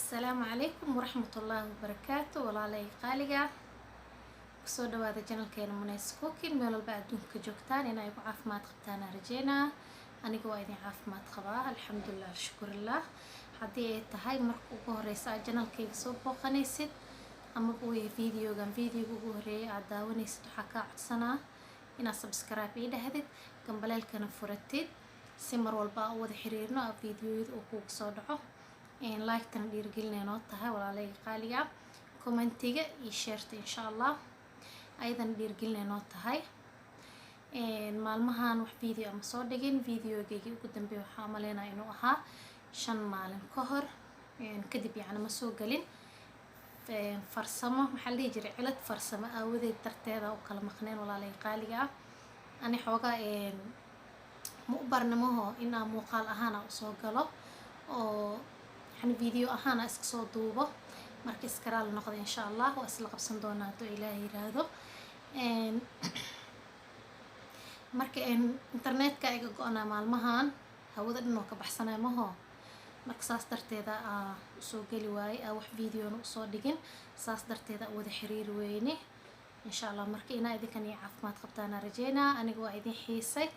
السلام عليكم ورحمة الله وبركاته. walaalay qaaliga kusoo dhawaada channelkeena Munays Cooking. meel walba adduunka joogtaan inay ku caafimaad qabtaan rajeena. aniga waa idin caafimaad qabaa alxamdulillah shukrillah. haddii ay tahay marka ugu horeysa channelkeyga soo booqanaysid ama uu videoga ugu horeeyay aad daawanaysid waxaa ka codsanaa inaad subscribe ii dhahdid gambaleelkana furatid si mar walba u wada xiriirno videoyada uu kugu soo dhaco. like tan dhiirigelinayno tahay walaalay qaaliga commentiga iyo share insha Allah aydan dhiirigelinayno tahay. maalmahan wax video ama soo dhigin videogeygii ugu dambeeyay waxaa maleynaa inuu ahaa 5 maalin ka hor kadib yacni ma soo galin farsamo maxaa la jiray cilad farsamo aawadeed darteeda oo kala maqneen walaalay qaaliga ani xoogaa ma u barnamaho inaa muuqaal ahaan u soo galo oo يعني فيديو أهانا اسكسو دوبه مركز كرال نقض إن شاء الله وأسلق بصندونا دو إلهي رادو مركز إنترنت كايقو قونا مع المهان هودا إنو كبحسنا مهو مركز ساس درتيدا سو قلي واي أو فيديو نقصو ديقين ساس درتيدا ودا حرير ويني إن شاء الله مركز إنا إذا كان يعاف ما تقبتانا رجينا أنا قوا إذن حيسي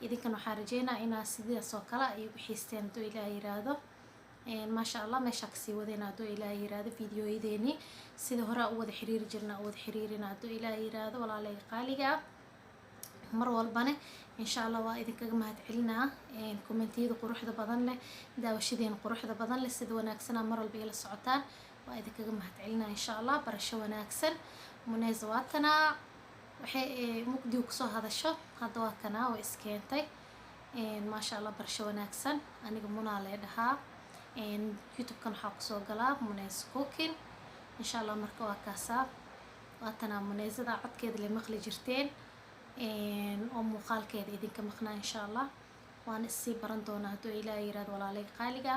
إذا كانوا حارجينا إنا سيدي سوكلا أيو حيستين دو إلهي رادو ما شاء الله meesha ka sii wadayna doo ilaahay yiraahdo videoyadeeni sida hore u wada xiriir jirna u wada xiriirina doo ilaahay yiraahdo walaalay qaaliga mar walbana insha Allah waa idinkaga mahad celinaa commentiyada quruxda badan leh daawashadeen quruxda badan leh sida wanaagsan mar walba ila socotaan waa idinkaga mahad celinaa insha Allah barasho wanaagsan Munays waatana waxay mugdi ku soo hadasho hadda waa kana way iskeentay ma sha Allah barasho wanaagsan aniga Muna leedahaa YouTube kan waxaa kusoo galaa Munays Cooking insha Allah marka waa kaasaa waatana Munaysada codkeeda la maqli jirteen oo muuqaalkeeda idinka maqnaa insha Allah waan isii baran doonaa haduu ilaahay yiraahdo walaalay qaaliga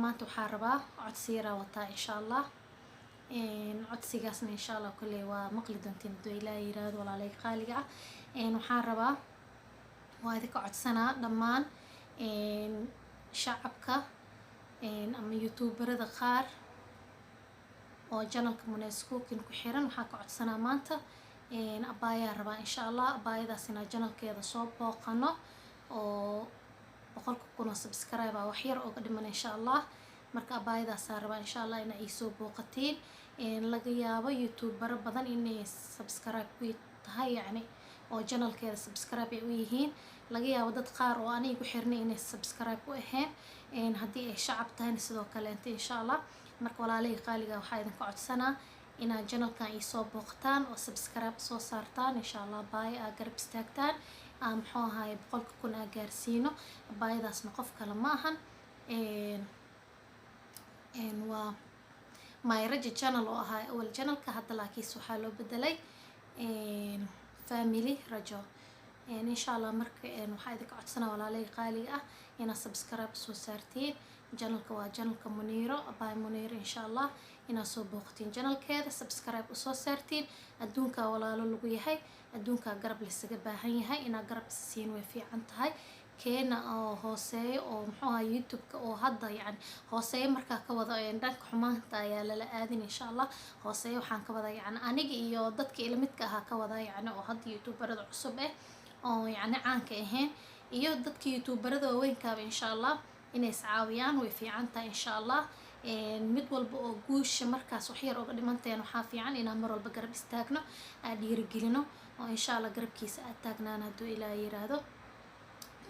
maanta waxaa rabaa codsi yar wataa insha Allah codsigaasna insha Allah kullee waa maqli doontiin haduu ilaahay yiraahdo walaalay qaaliga waxaan rabaa waa idinka codsanaa dhammaan shacabka ama youtuberada qaar oo channelka Munays Cooking ku xiran waxaa ka codsanaa maanta abaayaa rabaa insha Allah abaayadaas inaa channelkeeda soo booqano oo 100,000 subscribe wax yar oo ka dhiman insha Allah marka abaayadaas rabaa insha Allah inaa ii soo booqatiin laga yaabo youtuber badan inay subscribe ku tahay yani oo channelkeeda subscribe ay u yihiin laga yaabo dad qaar oo aniga ku xirnay inay subscribe u ahayn haddii ay shacab tahay sidoo kale insha Allah marka walaalay qaaliga waxaa idin ka codsanaa inaad channelkan ii soo booqtaan oo subscribe soo saartaan insha Allah baay aa garab istaagtaan muxuu ahaay 100,000 aa gaarsiino baayadaasna qof kale ma ahan waa my raja channel oo ahaa awal channelka hadda laakiin waxaa loo bedelay family rajo إن شاء الله مرك وحيد كعدسنا ولا لي قالي هنا سبسكرايب سو سارتين جنلك وجنلك منيرة باي منير إن شاء الله هنا سو بوقتين جنلك هذا سبسكرايب سو سارتين أدونك ولا للوجي هاي أدونك قرب للسجبة هاي هنا قرب السين وفي عند هاي كان هوسي أو محوها يوتيوب أو هذا يعني هوسي مركا كوضع عندك حمان تايا لا آذن إن شاء الله هوسي وحان كوضع يعني أنا جي ضدك إلى متك كوضع يعني أو هذا يوتيوب برد عصبه oo yani caanka ahayn iyo dadka youtuberada weynka insha Allah inay iscaawiyaan way fiican tahay insha Allah mid walba oo guusha markaas wax yar uga dhimanteen waxa fiican inaan mar walba garab istaagno aan dhiirigelino oo insha Allah garabkiisa aad taagnaan haduu ilaahay yiraahdo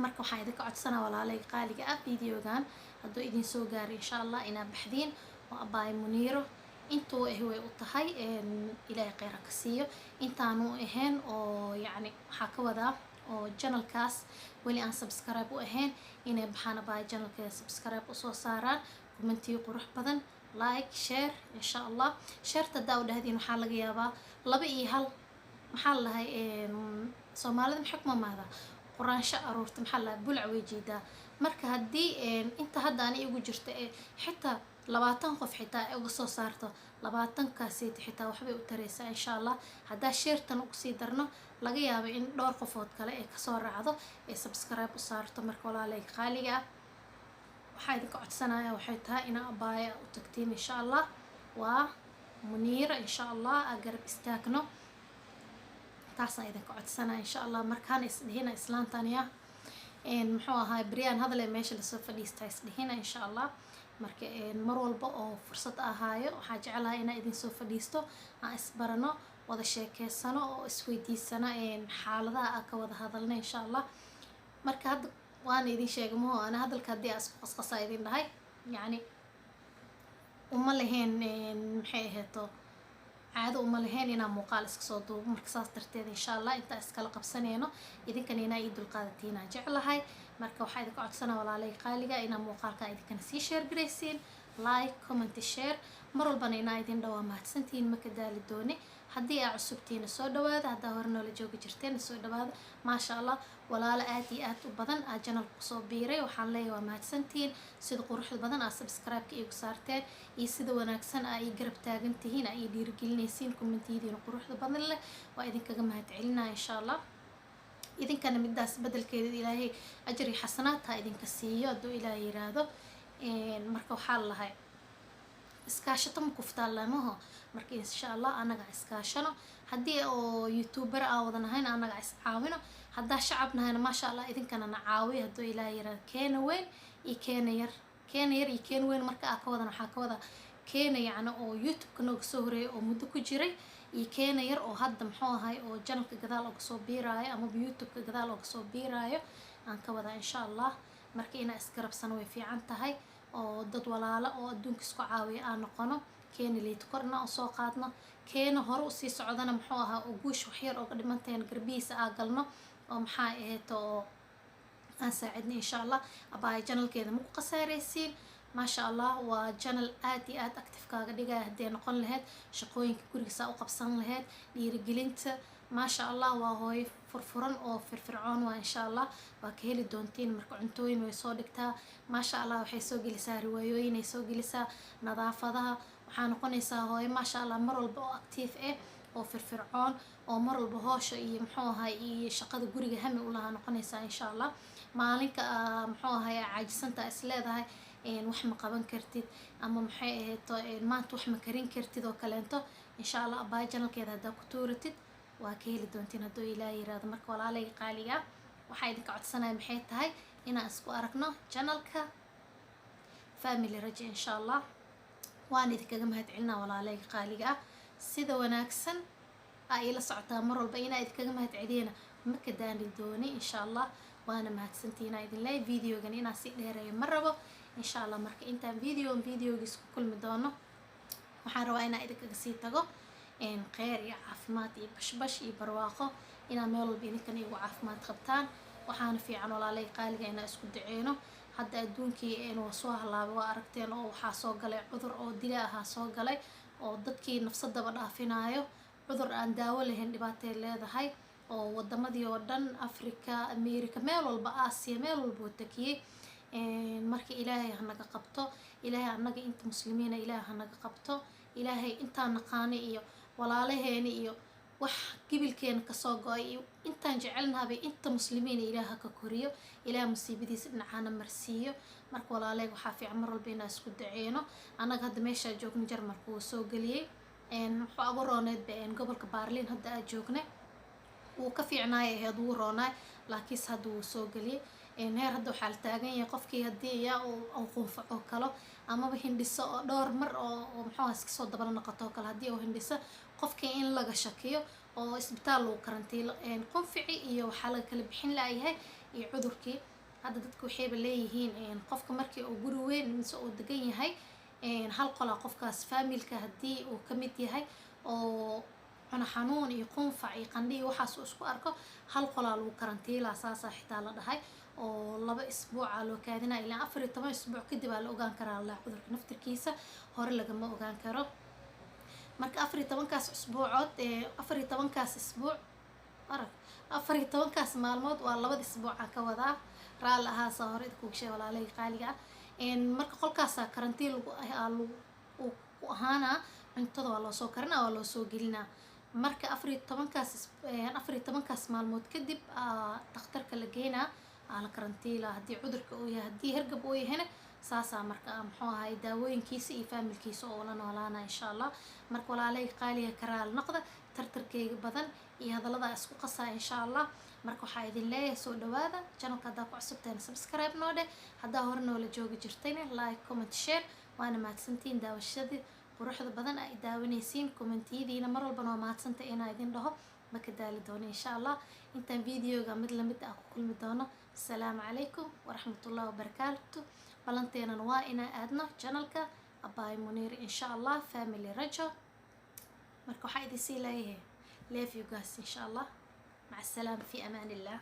marka waxaa idinka codsanaa walaalay qaaliga videogan haduu idin soo gaaro insha Allah inaa baxdiin oo abaay Muniiro intuu way u tahay ilaahay khayr ka siiyo intaanu ahayn oo yani waxa ka wadaa oo channelkaas wali aan subscribe u ahayn inay baxana baa channelkeeda subscribe u soo saaraan commentiyo qurux badan like share insha Allah share tada u dhahdeen waxa laga yaabaa 2 iyo 1 maxaa lahay Soomaalida xukma maada quraansho aroorta maxaa la bulc weejida marka hadii inta hadda aan igu jirto xitaa 20 qof xitaa ay uga soo saarto 20 kaasii xitaa waxbay u taraysaa insha Allah hadaa share-tan ugu sii darno laga yaabo in dhowr qofood kale ay ka soo raacdo ay subscribe u saarto marka walaalay qaaliga waxaa idinka codsanaya waxay tahay inaa abaaya u tagtiin insha allah. waa Muniira insha allah aa garab istaagno, taasaan idinka codsanaya insha allah. markaan isdhihina islaantaniya muxuu ahaa beryaan hadale meesha lasoo fadhiista isdhihina insha allah. marka mar walba oo fursad ahaayo waxaa jecelahay inaa idin soo fadhiisto, aan isbarano, wada sheekeysano oo isweydiisano xaaladaha aa ka wada hadalna insha allah. marka hadda waana idin sheegay maho ana hadalka haddii aa isku qasqasaa idin dhahay yacni uma lahayn maxay ahayto caado uma lahayn inaan muuqaal iska soo duubo. marka saas darteed insha allah intaa iskala qabsaneyno idinkana inaa ii dulqaadatiinaa jeclahay. marka waxaa idinka codsanaa walaalay qaaliga inaa muuqaalka idinkana sii share garaysiin, like, comment, share. mar walbana inaa idin dhawaa mahadsantihiin maka daali dooni. haddii aa cusubtiina soo dhawaada, haddaa hore noola joogi jirteen soo dhawaada. maasha allah walaalo aad iyo aad u badan aa janalka kusoo biiray, waxaan leeyahay waa mahadsantihiin. sida quruxda badan aa subscribe-ka iigu saarteen iyo sida wanaagsan aa ii garab taagan tihiin, aa ii dhiirigelinaysiin kommentiyadiina quruxda badan leh, waa idinkaga mahad celinaya insha allah. idinkana midaas bedelkeeda ilaahay ajar iyo xasanaad ha idinka siiyo hadduu ilaahay yiraahdo. marka waxaa lahay iskaashato ma kuftaan lamaho. marka insha allah anaga iskaashano, haddii oo youtuber aa wada nahayna anaga is caawino, haddaa shacab nahayna maasha allah idinkana na caawiyo hadduu ilaahay yiraahdo. keena weyn iyo keena yar, keena yar iyo keena weyn marka aa ka wadan waxaa ka wada keena yacni oo youtube-ka nooga soo horeeyay oo muddo ku jiray, iyo keena yar oo hadda muxuu ahay oo janalka gadaal ooga soo biiraayo amaba youtube-ka gadaal ooga soo biiraayo aan ka wadaa insha allah. marka inaa isgarabsano way fiican tahay oo dad walaalo oo adduunka isku caawiya aan noqono. keena liid korna oo soo qaadno, keena hore usii socdana muxuu ahaa oo guush waxyar ooga dhimantayn garbihiisa aa galno oo maxaa aheeto oo aan saacidna insha allah. abaaya janalkeeda maku qasaaraysiin maasha allah. waa janal aad iyo aad active kaaga dhigaya haddii noqon lahayd shaqooyinka gurigiisa u qabsan lahayd, dhiirigelinta. maasha allah waa hooyo furfuran oo firfircoon waa insha allah. waa ka heli doontiin. marka cuntooyin way soo dhigtaa maasha allah, waxay soo gelisaa riwaayooyin ay soo gelisaa, nadaafadaha. waxaa noqonaysaa hooyo maasha allah mar walba oo active ah oo firfircoon oo mar walba hoosha iyo muxuu ahay iyo shaqada guriga hami u lahaa noqonaysaa insha allah. maalinka muxuu ahay caajisanta is leedahay wax ma qaban kartid ama maxay ahayto maanta wax ma karin kartid oo kaleento insha allah abaaya janalkeeda haddaa ku tuuratid waa ka heli doontiin hadduu ilaahay yiraahdo. marka walaalayga qaaliga waxaa idinka codsanaya maxay tahay inaan isku aragno janalka family raja insha allah. waan idinkaga mahad celinaa walaalayga qaaliga ah sida wanaagsan aa ila socotaa mar walba inaa idinkaga mahad celiyana maka daani dooni insha allah. waana mahadsantihiin aa idin leeyahay. videogan inaa sii dheereeyo ma rabo insha allah. marka intaan videogiis ku kulmi doono waxaan rabaa inaa idinkaga sii tago kheyr iyo caafimaad iyo bashbash iyo barwaaqo, inaa meel walba idinkana igu caafimaad qabtaan. waxaana fiican walaalay qaaliga inaa isku duceyno. hadda adduunkii waa soo halaabay waa aragteen oo waxaa soo galay cudur oo dila ahaa soo galay oo dadkii nafsadaba dhaafinaayo, cudur aan daawo lahayn dhibaatay leedahay oo wadamadii oo dhan Africa, America, meel walba Aasiya, meel walba oo takiyay. marka ilaahay hanaga qabto, ilaahay anaga inta muslimiina ilaahay hanaga qabto, ilaahay intaan naqaani iyo walaalaheena iyo wax gibilkeena kasoo go-ay iyo intaan jecelnahabay inta muslimiina ilaaha ka koriyo, ilaah musiibadiisa dhinacana marsiiyo. marka walaalayga waxaa fiican mar walba inaan isku duceyno. anaga hadda meeshaa joogna Jarmalka wuu soo geliyey wuxuu ugu rooneed gobolka Baarliin hadda aa joognay wuu ka fiicnaay ahayd wuu roonaay, laakiinse hadda wuu soo geliyey. heer hadda waxaa la taagan yahay qofkii haddii yaa uu qunfaco kalo amaba hindhiso oo dhowr mar oo muxuu iska soo dabal noqoto kale haddii uu hindhiso qofkii in laga shakiyo oo isbitaal lagu karantiilo. qunfici iyo waxaa laga kala bixin laayahay iyo cudurkii. hadda dadku waxayba leeyihiin qofka markii uu guri weyn mise uu degan yahay hal qolaa qofkaas faamilka haddii uu ka mid yahay oo cuna xanuun iyo qunfac iyo qandhi iyo waxaas uu isku arko hal qolaa lagu karantiilaa saasaa xitaa la dhahay oo 2 isbuuca loo kaadinaa ilaa 14 isbuuc kadib aa la ogaan karaa la cudurka naftirkiisa, hore lagama ogaan karo. marka 14kaas isbuucood 14kaas isbuuc arag 14kaas maalmood waa 2 isbuuca ka wadaa raal ahaasa hore idinku sheeg walaalay qaaliga marka qolkaasa karantiin lagu ahaana cuntada waa loo soo karinaa waa loo soo gelinaa. marka 14kaas maalmood kadib dhakhtarka la geynaa aa la karantiilaa haddii cudurka uu yahay. haddii hargab uu yahayna saasaa marka muxuu ahay daawooyinkiisa iyo faamilkiisa oo la noolaana insha allah. marka walaalay qaaliga karaal noqda tartarkeyga badan iyo hadallada isku qasaa insha allah. marka waxaa idin leeyahay soo dhawaada channelka haddaa ku cusubteen subscribe noo dheh, haddaa hore noola joogi jirtayna like comment share. waana mahadsantiin daawashadii quruxda badan ay daawanaysiin, commentiyadiina mar walbana waa mahadsantay inaa idin dhaho ma ka daali doono insha allah. intaan videoga mid lamid ah ku kulmi doono. asalaamu calaykum waraxmatullahi wabarakaatu. balanteenana waa inaan aadno channelka Abaay Muniir insha allah family rajo. marka waxaa idin sii leeyahay love you guys insha allah. مع السلامة في أمان الله.